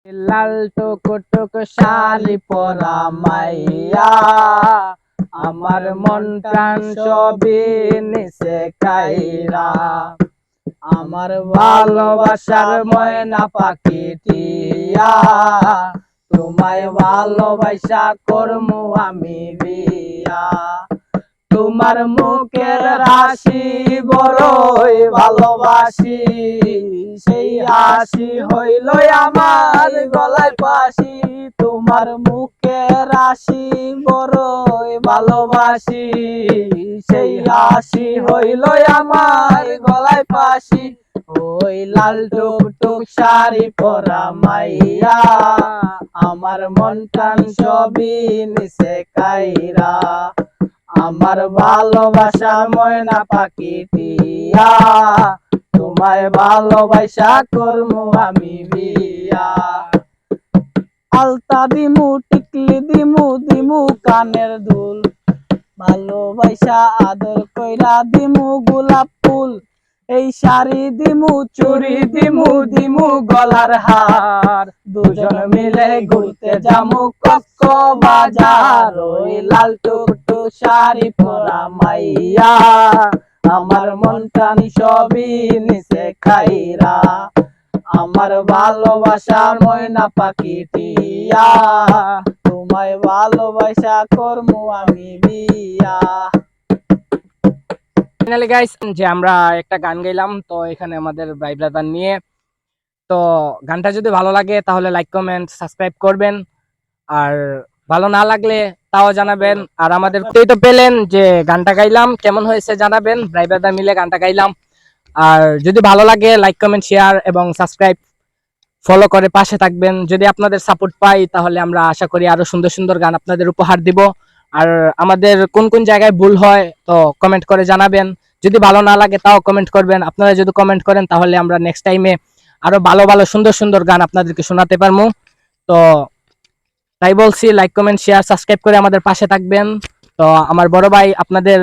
লাল টুকটুক শাড়ি পরা মাইয়া আমার মন প্রাণ সবই নিছে কাইরা। আমার ভালোবাসার ময়না পাখি টিয়া, তোমায় ভালোবাসা করমু আমি বিয়া। তোমার মুখের হাসি বড়ই ভালোবাসি, সেই হাসি হইল আমার গলায় ফাঁসি। তোমার মুখের হাসি বড়ই ভালোবাসি, সেই হাসি হইল আমার গলায় ফাঁসি। ওই লাল টুকটুক শাড়ি পরা মাইয়া আমার মন প্রাণ সবই নিছে কাইরা। আমার ভালোবাসা ময়না পাখি টিয়া, তোমায় ভালোবাসা করমু আমি বিয়া। আলতা দিমু টিকলি দিমু দিমু কানের দুল, ভালোবাসা আদর কইরা দিমু গোলাপ ফুল। এই শাড়ি দিমু চুড়ি দিমু দিমু গলার হার, দুজন মিলে ঘুরতে যামু কক্সবাজার। ওই লাল টুকটুক শাড়ি পরা মাইয়া আমার মন প্রাণ সবই নিছে খাইরা। আমার ভালোবাসা ময়না পাখি টিয়া, তোমায় ভালোবাসা করমু আমি বিয়া। ফাইনালি গাইস, যে আমরা একটা গান গাইলাম তো এখানে আমাদের ভাই ব্রাদার নিয়ে। তো গানটা যদি ভালো লাগে তাহলে লাইক কমেন্ট সাবস্ক্রাইব করবেন, আর ভালো না লাগলে তাও জানাবেন। আর আমাদের তো পেলেন যে গানটা গাইলাম কেমন হয়েছে জানাবেন, ভাই ব্রাদার মিলে গানটা গাইলাম। আর যদি ভালো লাগে লাইক কমেন্ট শেয়ার এবং সাবস্ক্রাইব ফলো করে পাশে থাকবেন। যদি আপনাদের সাপোর্ট পাই তাহলে আমরা আশা করি আরো সুন্দর সুন্দর গান আপনাদের উপহার দিব। আর আমাদের কোন কোন জায়গায় ভুল হয় তো কমেন্ট করে জানাবেন। যদি ভালো না লাগে তাও কমেন্ট করবেন। আপনারা যদি কমেন্ট করেন তাহলে আমরা নেক্সট টাইমে আরো ভালো ভালো সুন্দর সুন্দর গান আপনাদেরকে শোনাতে পারবো। তো তাই বলছি, লাইক কমেন্ট শেয়ার সাবস্ক্রাইব করে আমাদের পাশে থাকবেন। তো আমার বড় ভাই আপনাদের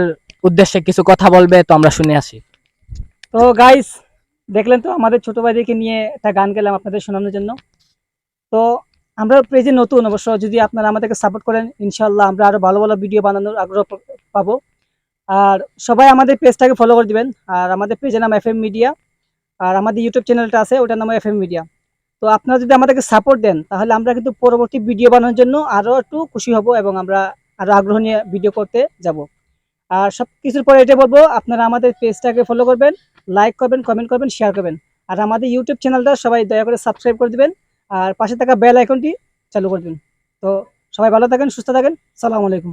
উদ্দেশ্যে কিছু কথা বলবে, তো আমরা শুনে আসি। তো গাইস, দেখলেন তো আমাদের ছোট ভাইদেরকে নিয়ে একটা গান গেলাম আপনাদের শোনানোর জন্য। তো আমরা পেজে নতুন, অবশ্য যদি আপনারা আমাদেরকে সাপোর্ট করেন ইনশাল্লাহ আমরা আরো ভালো ভালো ভিডিও বানানোর আগ্রহ পাবো। আর সবাই আমাদের পেজটাকে ফলো করে দিবেন। আর আমাদের পেজের নাম FM মিডিয়া, আর আমাদের ইউটিউব চ্যানেলটা আছে ওটার নাম FM মিডিয়া। তো আপনারা যদি আমাদেরকে সাপোর্ট দেন তাহলে আমরা কিন্তু পরবর্তী ভিডিও বানানোর জন্য আরো একটু খুশি হব এবং আমরা আরো আগ্রহ নিয়ে ভিডিও করতে যাব। আর সব কিছুর পরে এটা বলবো, আপনারা আমাদের পেজটাকে ফলো করবেন, লাইক করবেন, কমেন্ট করবেন, শেয়ার করবেন। আর আমাদের ইউটিউব চ্যানেলটা সবাই দয়া করে সাবস্ক্রাইব করে দিবেন, আর পাশে থাকা বেল আইকনটি চালু করে দিন। তো সবাই ভালো থাকেন, সুস্থ থাকেন, সালামু আলাইকুম।